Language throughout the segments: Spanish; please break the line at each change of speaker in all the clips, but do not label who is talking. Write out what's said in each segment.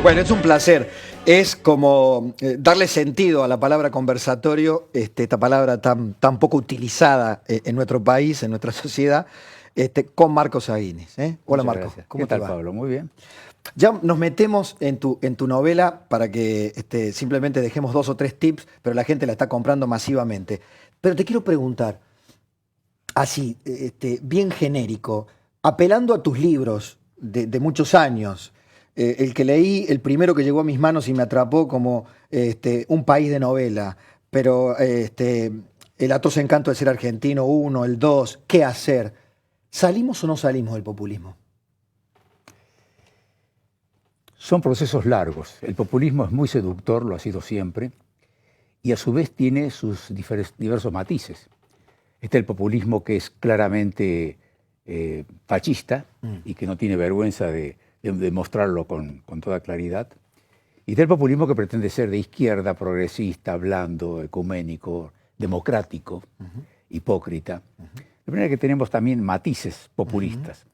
Bueno, es un placer. Es como darle sentido a la palabra conversatorio, esta palabra tan poco utilizada en nuestro país, en nuestra sociedad, con Marcos Aguinis. Hola
Muchas
Marcos,
gracias.
¿cómo
¿Qué
te
tal,
va?
Pablo? Muy bien.
Ya nos metemos en tu novela para que simplemente dejemos 2 o 3 tips, pero la gente la está comprando masivamente. Pero te quiero preguntar, así, bien genérico, apelando a tus libros de muchos años, el que leí, el primero que llegó a mis manos y me atrapó como Un país de novela, pero El atroz encanto de ser argentino, uno, el 2, ¿qué hacer? ¿Salimos o no salimos del populismo?
Son procesos largos. El populismo es muy seductor, lo ha sido siempre, y a su vez tiene sus diversos matices. Está el populismo que es claramente fascista y que no tiene vergüenza de mostrarlo con toda claridad. Y está el populismo que pretende ser de izquierda, progresista, blando, ecuménico, democrático, hipócrita. De manera que tenemos también matices populistas.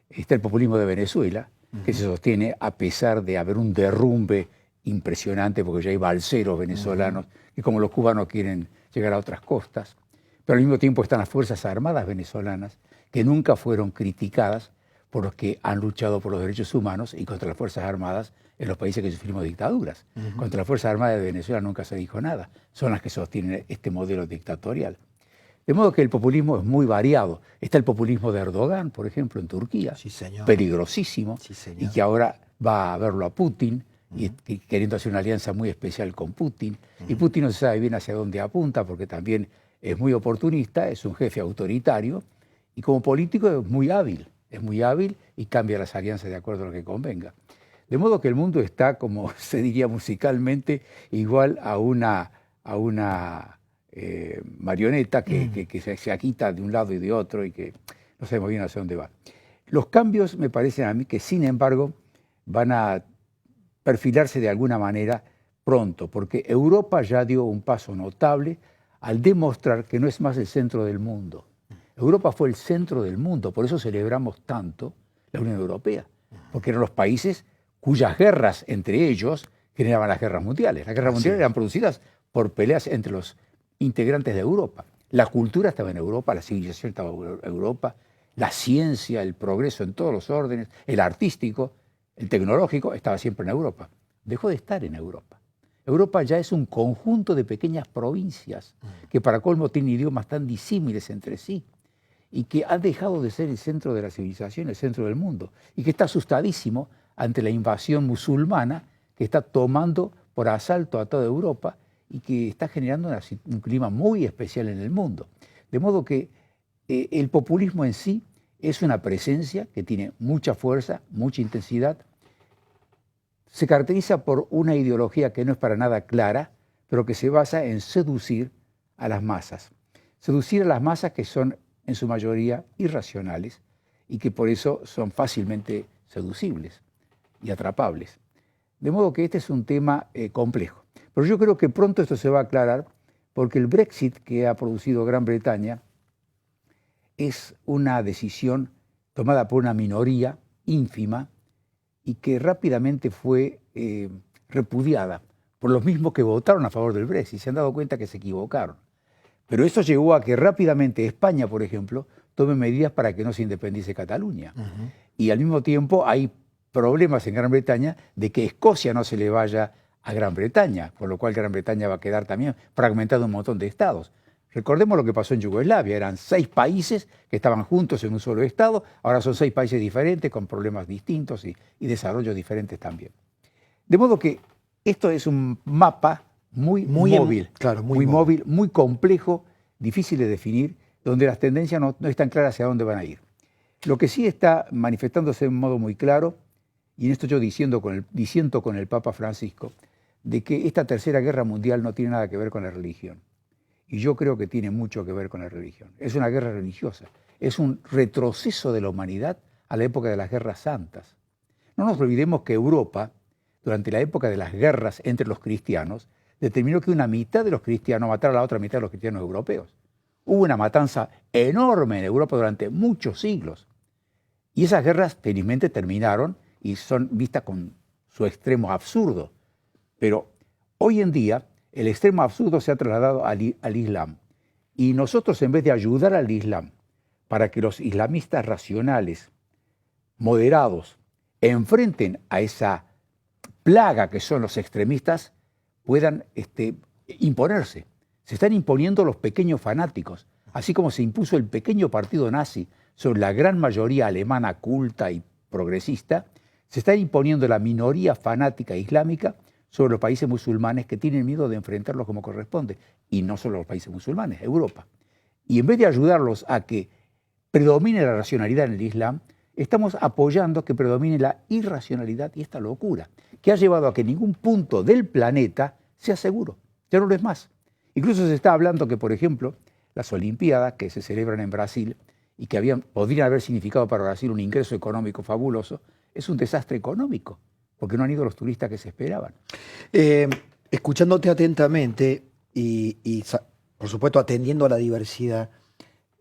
Está el populismo de Venezuela, que se sostiene a pesar de haber un derrumbe impresionante, porque ya hay balseros venezolanos que, como los cubanos, quieren llegar a otras costas. Pero al mismo tiempo están las Fuerzas Armadas venezolanas, que nunca fueron criticadas por los que han luchado por los derechos humanos y contra las Fuerzas Armadas en los países que sufrimos dictaduras. Contra las Fuerzas Armadas de Venezuela nunca se dijo nada. Son las que sostienen este modelo dictatorial. De modo que el populismo es muy variado. Está el populismo de Erdogan, por ejemplo, en Turquía,
Sí, señor.
peligrosísimo,
Sí, señor.
y que ahora va a verlo a Putin, y queriendo hacer una alianza muy especial con Putin. Y Putin no se sabe bien hacia dónde apunta, porque también es muy oportunista, es un jefe autoritario, y como político es muy hábil y cambia las alianzas de acuerdo a lo que convenga. De modo que el mundo está, como se diría musicalmente, igual a una marioneta que se agita de un lado y de otro y que no sabemos bien hacia dónde va. Los cambios me parecen a mí que, sin embargo, van a perfilarse de alguna manera pronto, porque Europa ya dio un paso notable al demostrar que no es más el centro del mundo. Europa fue el centro del mundo, por eso celebramos tanto la Unión Europea, porque eran los países cuyas guerras entre ellos generaban las guerras mundiales. Las guerras mundiales eran producidas por peleas entre los integrantes de Europa. La cultura estaba en Europa, la civilización estaba en Europa, la ciencia, el progreso en todos los órdenes, el artístico, el tecnológico, estaba siempre en Europa. Dejó de estar en Europa. Europa ya es un conjunto de pequeñas provincias que para colmo tienen idiomas tan disímiles entre sí y que ha dejado de ser el centro de la civilización, el centro del mundo, y que está asustadísimo ante la invasión musulmana que está tomando por asalto a toda Europa y que está generando un clima muy especial en el mundo. De modo que el populismo en sí es una presencia que tiene mucha fuerza, mucha intensidad. Se caracteriza por una ideología que no es para nada clara, pero que se basa en seducir a las masas. Seducir a las masas que son en su mayoría irracionales y que por eso son fácilmente seducibles y atrapables. De modo que este es un tema complejo. Pero yo creo que pronto esto se va a aclarar porque el Brexit que ha producido Gran Bretaña es una decisión tomada por una minoría ínfima y que rápidamente fue repudiada por los mismos que votaron a favor del Brexit. Se han dado cuenta que se equivocaron. Pero eso llevó a que rápidamente España, por ejemplo, tome medidas para que no se independice Cataluña. Y al mismo tiempo hay problemas en Gran Bretaña de que Escocia no se le vaya a Gran Bretaña, por lo cual Gran Bretaña va a quedar también fragmentada en un montón de estados. Recordemos lo que pasó en Yugoslavia, eran 6 países que estaban juntos en un solo estado, ahora son 6 países diferentes con problemas distintos y desarrollos diferentes también. De modo que esto es un mapa muy móvil,
claro,
muy móvil, muy complejo, difícil de definir, donde las tendencias no están claras hacia dónde van a ir. Lo que sí está manifestándose de un modo muy claro, y en esto yo disiento con el Papa Francisco, de que esta tercera guerra mundial no tiene nada que ver con la religión. Y yo creo que tiene mucho que ver con la religión. Es una guerra religiosa, es un retroceso de la humanidad a la época de las guerras santas. No nos olvidemos que Europa, durante la época de las guerras entre los cristianos, determinó que una mitad de los cristianos matara a la otra mitad de los cristianos europeos. Hubo una matanza enorme en Europa durante muchos siglos. Y esas guerras felizmente terminaron y son vistas con su extremo absurdo. Pero hoy en día el extremo absurdo se ha trasladado al Islam. Y nosotros, en vez de ayudar al Islam para que los islamistas racionales, moderados, enfrenten a esa plaga que son los extremistas, puedan imponerse. Se están imponiendo los pequeños fanáticos, así como se impuso el pequeño partido nazi sobre la gran mayoría alemana culta y progresista, se está imponiendo la minoría fanática islámica sobre los países musulmanes que tienen miedo de enfrentarlos como corresponde, y no solo los países musulmanes, Europa. Y en vez de ayudarlos a que predomine la racionalidad en el Islam, estamos apoyando que predomine la irracionalidad y esta locura, que ha llevado a que ningún punto del planeta sea seguro. Ya no lo es más. Incluso se está hablando que, por ejemplo, las Olimpiadas que se celebran en Brasil y que podrían haber significado para Brasil un ingreso económico fabuloso, es un desastre económico, porque no han ido los turistas que se esperaban.
Escuchándote atentamente y, por supuesto, atendiendo a la diversidad,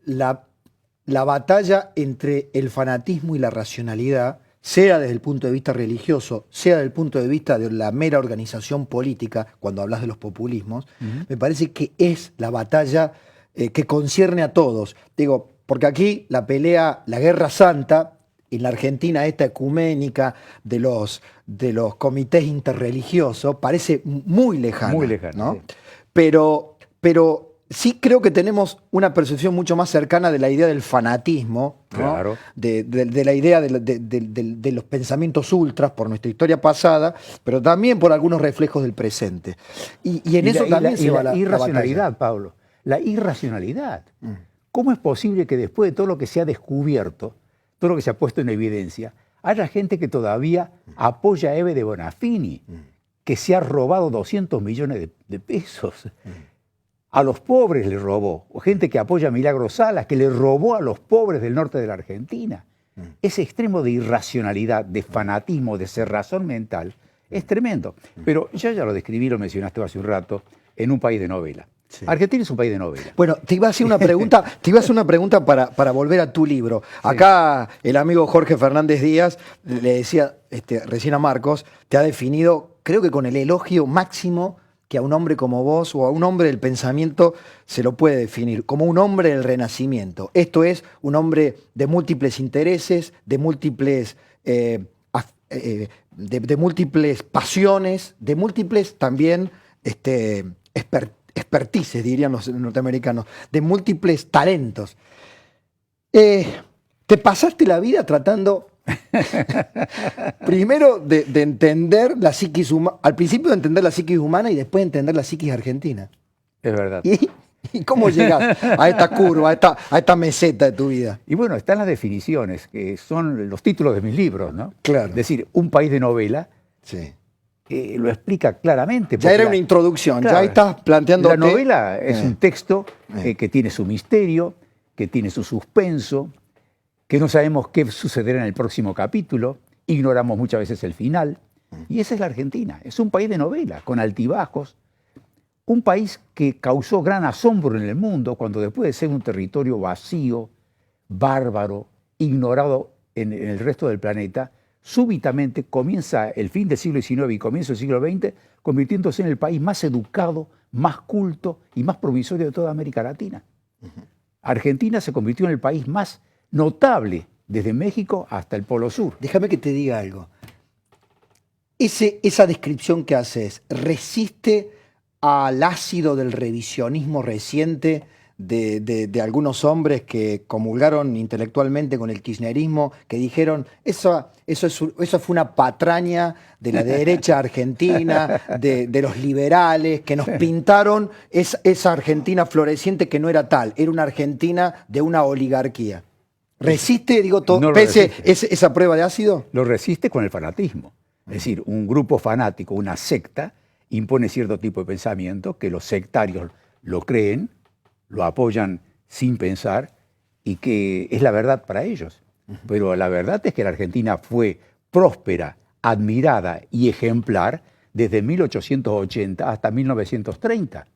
la batalla entre el fanatismo y la racionalidad, sea desde el punto de vista religioso, sea desde el punto de vista de la mera organización política, cuando hablas de los populismos, me parece que es la batalla que concierne a todos. Digo, porque aquí la pelea, la guerra santa, en la Argentina esta ecuménica de los comités interreligiosos, parece muy lejana.
Muy lejana,
¿no?
Sí.
Pero sí creo que tenemos una percepción mucho más cercana de la idea del fanatismo, ¿no?
Claro.
de la idea de los pensamientos ultras por nuestra historia pasada, pero también por algunos reflejos del presente. Y en eso también se va la
irracionalidad, Pablo. La irracionalidad. ¿Cómo es posible que después de todo lo que se ha descubierto, todo lo que se ha puesto en evidencia, haya gente que todavía apoya a Eve de Bonafini, que se ha robado 200 millones de pesos? A los pobres le robó, o gente que apoya a Milagro Salas, que le robó a los pobres del norte de la Argentina. Ese extremo de irracionalidad, de fanatismo, de cerrazón mental, es tremendo. Pero yo ya lo describí, lo mencionaste hace un rato, en Un país de novela. Sí. Argentina es un país de novela.
Bueno, te iba a hacer una pregunta, para volver a tu libro. Sí. Acá el amigo Jorge Fernández Díaz le decía recién a Marcos, te ha definido, creo que con el elogio máximo que a un hombre como vos o a un hombre del pensamiento se lo puede definir, como un hombre del Renacimiento. Esto es un hombre de múltiples intereses, de múltiples, de múltiples pasiones, de múltiples también expertices, dirían los norteamericanos, de múltiples talentos. Te pasaste la vida tratando primero de entender la psiquis humana, al principio de entender la psiquis humana y después de entender la psiquis argentina.
Es verdad.
¿Y cómo llegas a esta curva, a esta meseta de tu vida?
Y bueno, están las definiciones, que son los títulos de mis libros, ¿no?
Claro.
Es decir, Un país de novela.
Sí.
Lo explica claramente.
Ya era una introducción, claro, ya estás planteando.
La novela es un texto que tiene su misterio, que tiene su suspenso, que no sabemos qué sucederá en el próximo capítulo, ignoramos muchas veces el final. Y esa es la Argentina, es un país de novela, con altibajos, un país que causó gran asombro en el mundo cuando después de ser un territorio vacío, bárbaro, ignorado en el resto del planeta, súbitamente comienza el fin del siglo XIX y comienzo del siglo XX, convirtiéndose en el país más educado, más culto y más promisorio de toda América Latina. Argentina se convirtió en el país más notable desde México hasta el Polo Sur.
Déjame que te diga algo. Esa descripción que haces resiste al ácido del revisionismo reciente de algunos hombres que comulgaron intelectualmente con el kirchnerismo, que dijeron, eso fue una patraña de la derecha argentina, de los liberales, que nos pintaron esa Argentina floreciente que no era tal, era una Argentina de una oligarquía. ¿Resiste, pese esa prueba de ácido?
Lo resiste con el fanatismo. Es decir, un grupo fanático, una secta, impone cierto tipo de pensamiento que los sectarios lo creen, lo apoyan sin pensar y que es la verdad para ellos. Pero la verdad es que la Argentina fue próspera, admirada y ejemplar desde 1880 hasta 1930.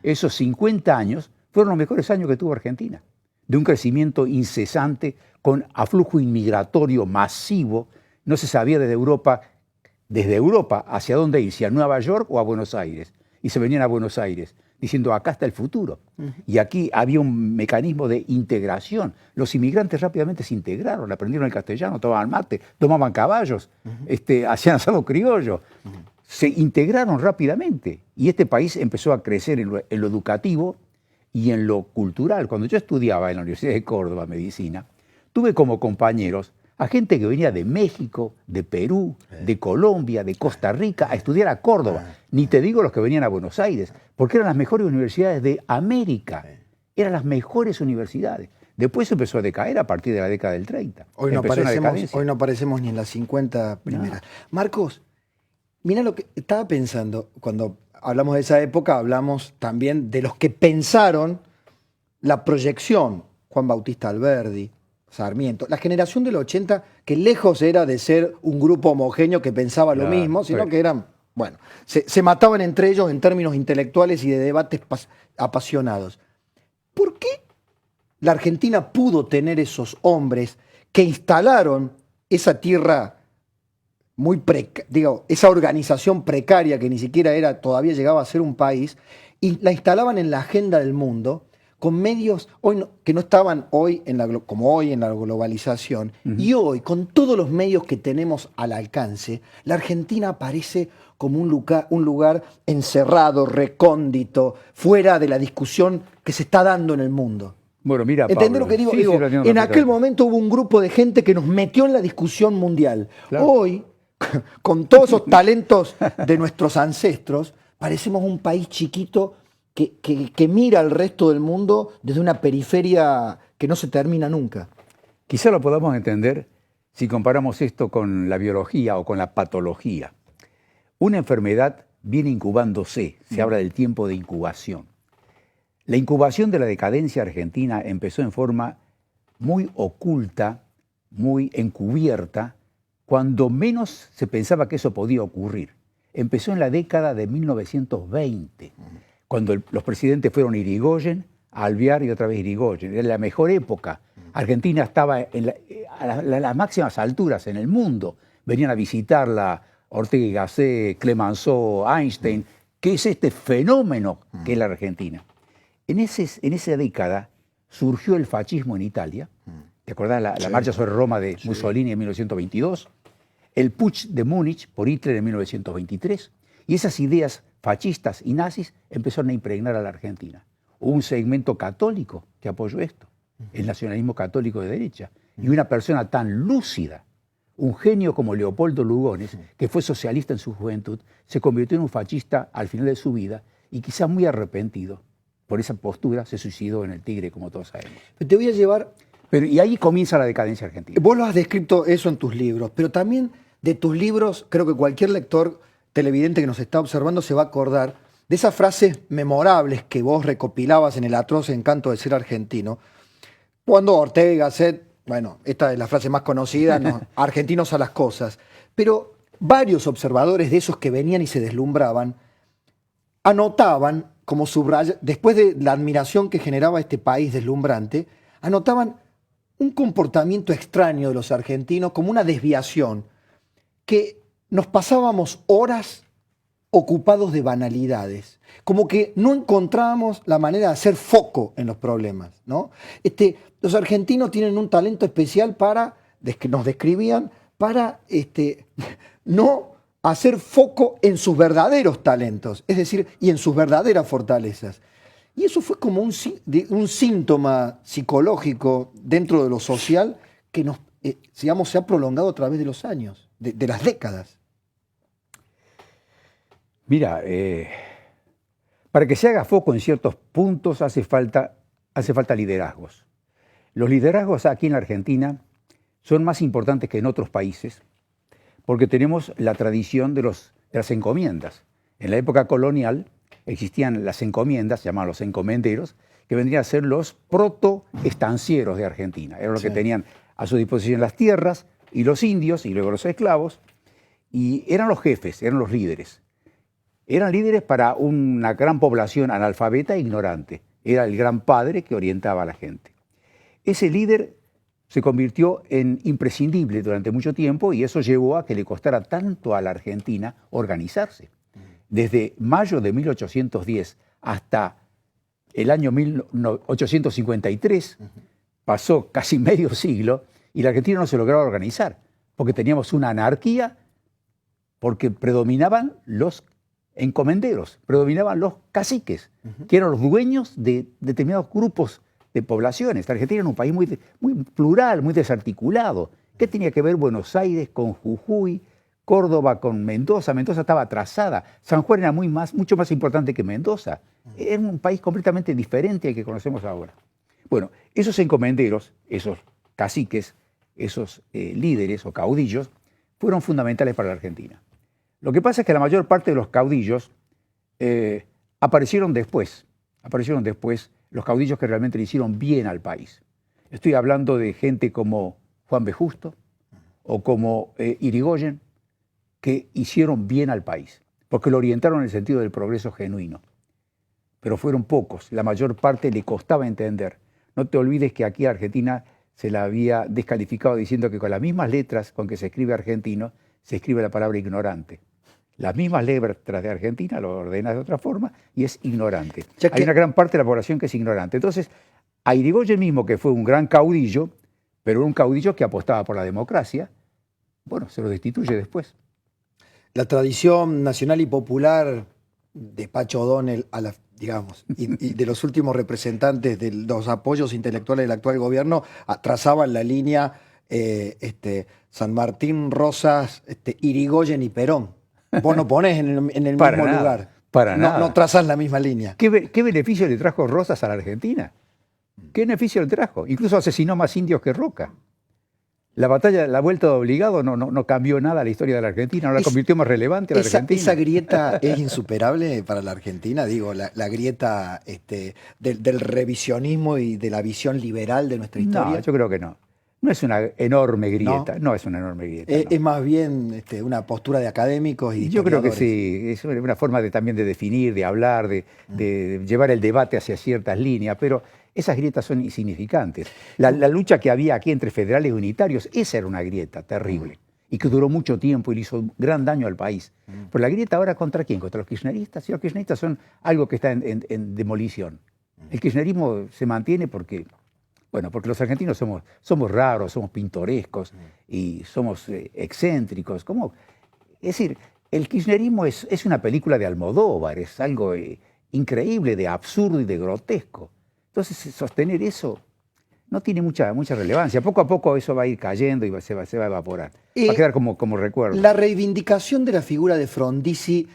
Esos 50 años fueron los mejores años que tuvo Argentina, de un crecimiento incesante con aflujo inmigratorio masivo. No se sabía desde Europa desde Europa hacia dónde ir, si a Nueva York o a Buenos Aires. Y se venían a Buenos Aires, diciendo acá está el futuro. Y aquí había un mecanismo de integración. Los inmigrantes rápidamente se integraron, aprendieron el castellano, tomaban mate, tomaban caballos, hacían asado criollo. Se integraron rápidamente. Y este país empezó a crecer en lo educativo y en lo cultural. Cuando yo estudiaba en la Universidad de Córdoba medicina, tuve como compañeros a gente que venía de México, de Perú, de Colombia, de Costa Rica, a estudiar a Córdoba. Ni te digo los que venían a Buenos Aires, porque eran las mejores universidades de América. Eran las mejores universidades. Después empezó a decaer a partir de la década del 30.
Hoy no aparecemos ni en las 50 primeras. No. Marcos, mira lo que estaba pensando. Cuando hablamos de esa época, hablamos también de los que pensaron la proyección. Juan Bautista Alberdi, Sarmiento, la generación del 80, que lejos era de ser un grupo homogéneo que pensaba lo mismo, sino que eran, bueno, se mataban entre ellos en términos intelectuales y de debates apasionados. ¿Por qué la Argentina pudo tener esos hombres que instalaron esa tierra muy esa organización precaria que ni siquiera todavía llegaba a ser un país, y la instalaban en la agenda del mundo, con medios que no estaban como hoy en la globalización, y hoy, con todos los medios que tenemos al alcance, la Argentina aparece como un lugar encerrado, recóndito, fuera de la discusión que se está dando en el mundo.
Bueno, mira,
¿entendés lo que digo?
Sí,
en aquel momento hubo un grupo de gente que nos metió en la discusión mundial. Claro. Hoy, con todos esos talentos de nuestros ancestros, parecemos un país chiquito que mira al resto del mundo desde una periferia que no se termina nunca.
Quizá lo podamos entender si comparamos esto con la biología o con la patología. Una enfermedad viene incubándose, se habla del tiempo de incubación. La incubación de la decadencia argentina empezó en forma muy oculta, muy encubierta, cuando menos se pensaba que eso podía ocurrir. Empezó en la década de 1920. Cuando los presidentes fueron Irigoyen, Alvear y otra vez Irigoyen. Era la mejor época. Argentina estaba a las máximas alturas en el mundo. Venían a visitarla Ortega y Gasset, Clemenceau, Einstein. ¿Qué es este fenómeno que es la Argentina? En esa década surgió el fascismo en Italia. ¿Te acordás la marcha sobre Roma de Mussolini en 1922? El putsch de Múnich por Hitler en 1923. Y esas ideas fascistas y nazis empezaron a impregnar a la Argentina. Hubo un segmento católico que apoyó esto, el nacionalismo católico de derecha. Y una persona tan lúcida, un genio como Leopoldo Lugones, que fue socialista en su juventud, se convirtió en un fascista al final de su vida y quizá muy arrepentido por esa postura, se suicidó en el Tigre, como todos sabemos.
Te voy a llevar...
Y ahí comienza la decadencia argentina.
Vos lo has descrito eso en tus libros, pero también de tus libros, creo que cualquier lector televidente que nos está observando se va a acordar de esas frases memorables que vos recopilabas en El atroz encanto de ser argentino, cuando Ortega y Gasset, bueno, esta es la frase más conocida, ¿no? Argentinos a las cosas, pero varios observadores de esos que venían y se deslumbraban, anotaban como subraya, después de la admiración que generaba este país deslumbrante, anotaban un comportamiento extraño de los argentinos, como una desviación, que nos pasábamos horas ocupados de banalidades, como que no encontrábamos la manera de hacer foco en los problemas, ¿no? Los argentinos tienen un talento especial nos describían, para no hacer foco en sus verdaderos talentos, es decir, y en sus verdaderas fortalezas. Y eso fue como un síntoma psicológico dentro de lo social que se ha prolongado a través de los años, de las décadas.
Mira, para que se haga foco en ciertos puntos hace falta liderazgos. Los liderazgos aquí en la Argentina son más importantes que en otros países porque tenemos la tradición de las encomiendas. En la época colonial existían las encomiendas, se llamaban los encomenderos, que vendrían a ser los protoestancieros de Argentina. Eran los que tenían a su disposición las tierras y los indios y luego los esclavos, y eran los jefes, eran los líderes. Eran líderes para una gran población analfabeta e ignorante. Era el gran padre que orientaba a la gente. Ese líder se convirtió en imprescindible durante mucho tiempo y eso llevó a que le costara tanto a la Argentina organizarse. Desde mayo de 1810 hasta el año 1853 pasó casi medio siglo y la Argentina no se lograba organizar, porque teníamos una anarquía, porque predominaban los encomenderos, predominaban los caciques, que eran los dueños de determinados grupos de poblaciones. La Argentina era un país muy plural, muy desarticulado. ¿Qué tenía que ver Buenos Aires con Jujuy, Córdoba con Mendoza? Mendoza estaba atrasada. San Juan era mucho más importante que Mendoza. Era un país completamente diferente al que conocemos ahora. Bueno, esos encomenderos, esos caciques, esos líderes o caudillos, fueron fundamentales para la Argentina. Lo que pasa es que la mayor parte de los caudillos aparecieron después. Aparecieron después los caudillos que realmente le hicieron bien al país. Estoy hablando de gente como Juan B. Justo o como Irigoyen, que hicieron bien al país, porque lo orientaron en el sentido del progreso genuino. Pero fueron pocos, la mayor parte le costaba entender. No te olvides que aquí a Argentina se la había descalificado diciendo que con las mismas letras con que se escribe argentino, se escribe la palabra ignorante. Las mismas letras de Argentina lo ordenas de otra forma y es ignorante. Hay una gran parte de la población que es ignorante. Entonces, a Irigoyen mismo, que fue un gran caudillo, pero un caudillo que apostaba por la democracia, bueno, se lo destituye después.
La tradición nacional y popular de Pacho O'Donnell, digamos, y de los últimos representantes de los apoyos intelectuales del actual gobierno, trazaban la línea San Martín, Rosas, Irigoyen y Perón. Vos no ponés en el mismo lugar.
Para nada.
No trazás la misma línea.
¿Qué beneficio le trajo Rosas a la Argentina? ¿Qué beneficio le trajo? Incluso asesinó más indios que Roca. La batalla, la vuelta de obligado no cambió nada la historia de la Argentina, no la convirtió más relevante a la Argentina.
¿Esa grieta es insuperable para la Argentina? Digo, la grieta del revisionismo y de la visión liberal de nuestra historia.
No, yo creo que no. No es una enorme grieta, no es una enorme grieta.
Es más bien una postura de académicos y
yo creo que sí, es una forma también de definir, de hablar, de llevar el debate hacia ciertas líneas, pero esas grietas son insignificantes. La lucha que había aquí entre federales y unitarios, esa era una grieta terrible y que duró mucho tiempo y le hizo gran daño al país. Pero la grieta ahora, ¿contra quién? ¿Contra los kirchneristas? Sí, los kirchneristas son algo que está en demolición. El kirchnerismo se mantiene porque los argentinos somos raros, somos pintorescos y somos excéntricos. Es decir, el kirchnerismo es una película de Almodóvar, es algo increíble, de absurdo y de grotesco. Entonces, sostener eso no tiene mucha relevancia. Poco a poco eso va a ir cayendo y se va a evaporar. Va a quedar como recuerdo.
La reivindicación de la figura de Frondizi,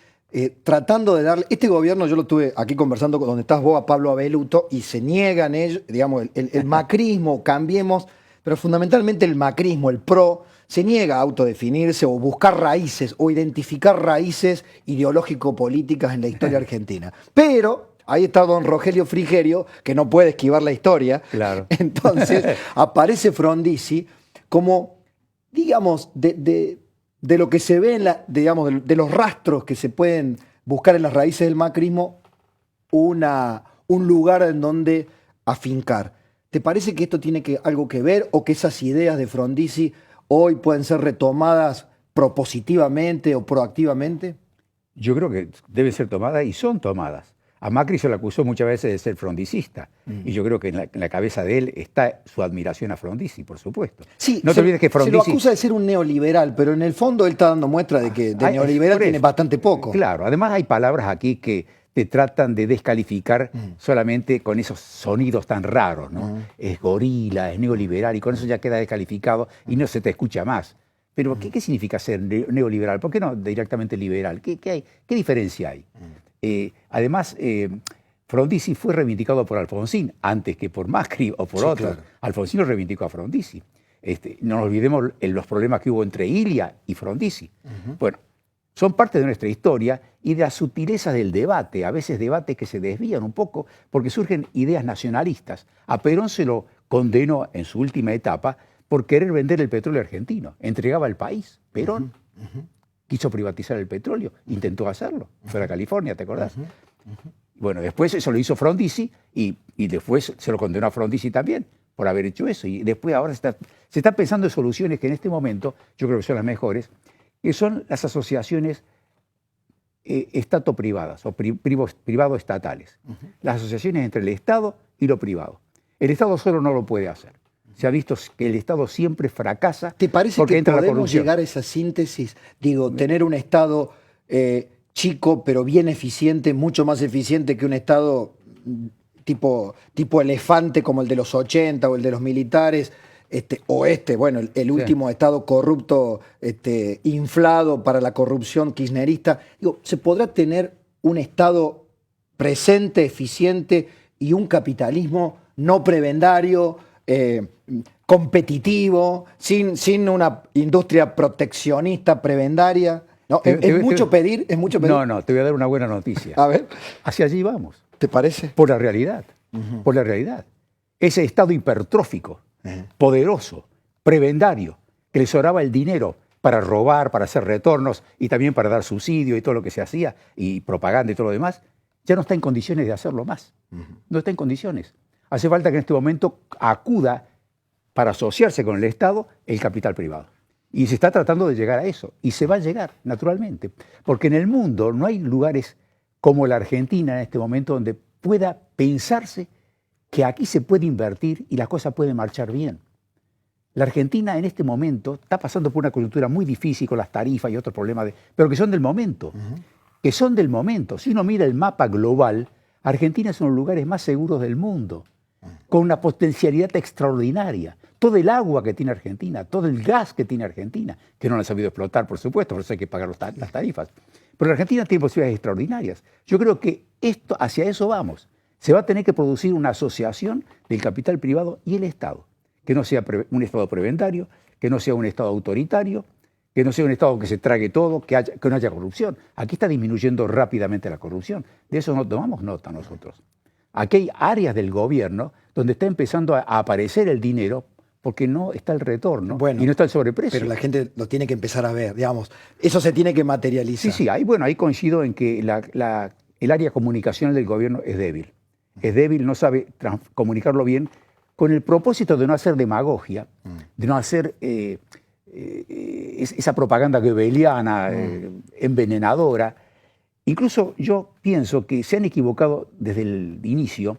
tratando de darle... Este gobierno, yo lo tuve aquí conversando con donde estás vos, a Pablo Abeluto, y se niegan ellos, digamos, el macrismo, cambiemos, pero fundamentalmente el macrismo, el PRO, se niega a autodefinirse o buscar raíces o identificar raíces ideológico-políticas en la historia argentina. Pero... ahí está don Rogelio Frigerio, que no puede esquivar la historia.
Claro.
Entonces aparece Frondizi como, digamos, de lo que se ve de los rastros que se pueden buscar en las raíces del macrismo, un lugar en donde afincar. ¿Te parece que esto tiene algo que ver o que esas ideas de Frondizi hoy pueden ser retomadas propositivamente o proactivamente?
Yo creo que deben ser tomadas y son tomadas. A Macri se le acusó muchas veces de ser frondicista. Y yo creo que en la cabeza de él está su admiración a Frondizi, por supuesto.
Sí,
no te olvides que Frondizi...
se lo acusa de ser un neoliberal, pero en el fondo él está dando muestra de que de neoliberal tiene bastante poco.
Claro, además hay palabras aquí que te tratan de descalificar solamente con esos sonidos tan raros, ¿no? Es gorila, es neoliberal, y con eso ya queda descalificado y no se te escucha más. Pero ¿qué significa ser neoliberal? ¿Por qué no directamente liberal? ¿Qué diferencia hay? Además, Frondizi fue reivindicado por Alfonsín antes que por Macri o por otros. Claro. Alfonsín lo reivindicó a Frondizi. No nos olvidemos los problemas que hubo entre Ilia y Frondizi. Bueno, son parte de nuestra historia y de la sutileza del debate, a veces debates que se desvían un poco porque surgen ideas nacionalistas. A Perón se lo condenó en su última etapa por querer vender el petróleo argentino. Entregaba el país. Perón quiso privatizar el petróleo, intentó hacerlo. Fue a California, ¿te acordás? Bueno, después eso lo hizo Frondizi y después se lo condenó a Frondizi también por haber hecho eso. Y después ahora se está pensando en soluciones que en este momento yo creo que son las mejores, que son las asociaciones estato-privadas o privado-estatales. Las asociaciones entre el Estado y lo privado. El Estado solo no lo puede hacer. Se ha visto que el Estado siempre fracasa.
¿Te parece
porque
que
entra la
podemos
corrupción.
llegar a esa síntesis? Digo, tener un Estado chico pero bien eficiente, mucho más eficiente que un Estado tipo elefante como el de los 80 o el de los militares, bueno, el último Estado corrupto, inflado para la corrupción kirchnerista. Digo, ¿se podrá tener un Estado presente, eficiente y un capitalismo no prebendario, competitivo, sin una industria proteccionista prebendaria? ¿No? ¿Es mucho pedir? ¿Es mucho pedir?
No, te voy a dar una buena noticia.
A ver,
Hacia allí vamos.
¿te parece?
Por la realidad. Por la realidad. Ese Estado hipertrófico, poderoso, prebendario, que le sobraba el dinero para robar, para hacer retornos y también para dar subsidio y todo lo que se hacía, y propaganda y todo lo demás, ya no está en condiciones de hacerlo más. No está en condiciones. Hace falta que en este momento acuda para asociarse con el Estado el capital privado. Y se está tratando de llegar a eso. Y se va a llegar, naturalmente. Porque en el mundo no hay lugares como la Argentina en este momento donde pueda pensarse que aquí se puede invertir y las cosas pueden marchar bien. La Argentina en este momento está pasando por una coyuntura muy difícil con las tarifas y otros problemas, pero que son del momento. Que son del momento. Si uno mira el mapa global, Argentina es uno de los lugares más seguros del mundo, con una potencialidad extraordinaria. Todo el agua que tiene Argentina, todo el gas que tiene Argentina, que no lo han sabido explotar, por supuesto, por eso hay que pagar las tarifas. Pero la Argentina tiene posibilidades extraordinarias. Yo creo que hacia eso vamos. Se va a tener que producir una asociación del capital privado y el Estado, que no sea un Estado prebendario, que no sea un Estado autoritario, que no sea un Estado que se trague todo, que no haya corrupción. Aquí está disminuyendo rápidamente la corrupción. De eso no tomamos nota nosotros. Aquí hay áreas del gobierno donde está empezando a aparecer el dinero porque no está el retorno y no está el sobreprecio.
Pero la gente lo tiene que empezar a ver, digamos. Eso se tiene que materializar.
Sí, ahí coincido en que el área comunicacional del gobierno es débil. Es débil, no sabe comunicarlo bien, con el propósito de no hacer demagogia, de no hacer esa propaganda goebbeliana, envenenadora. Incluso yo pienso que se han equivocado desde el inicio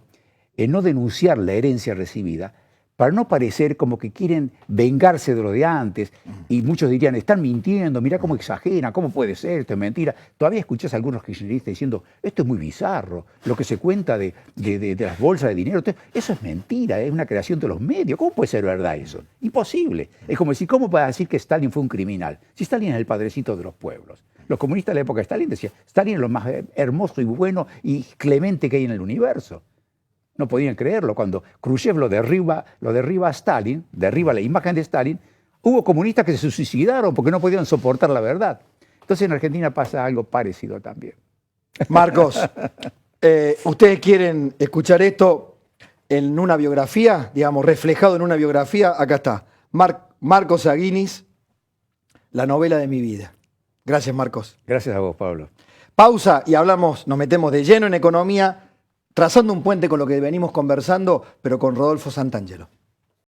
en no denunciar la herencia recibida para no parecer como que quieren vengarse de lo de antes. Y muchos dirían, están mintiendo, mirá cómo exageran, cómo puede ser, esto es mentira. Todavía escuchás a algunos kirchneristas diciendo, esto es muy bizarro, lo que se cuenta de las bolsas de dinero, eso es mentira, es una creación de los medios. ¿Cómo puede ser verdad eso? Imposible. Es como decir, ¿cómo puede decir que Stalin fue un criminal? Si Stalin es el padrecito de los pueblos. Los comunistas de la época de Stalin decían, Stalin es lo más hermoso y bueno y clemente que hay en el universo. No podían creerlo. Cuando Khrushchev lo derriba a Stalin, derriba la imagen de Stalin, hubo comunistas que se suicidaron porque no podían soportar la verdad. Entonces en Argentina pasa algo parecido también.
Marcos, ¿ustedes quieren escuchar esto en una biografía, digamos, reflejado en una biografía? Acá está. Marcos Aguinis, La novela de mi vida. Gracias, Marcos.
Gracias a vos, Pablo.
Pausa y nos metemos de lleno en economía, trazando un puente con lo que venimos conversando, pero con Rodolfo Santangelo.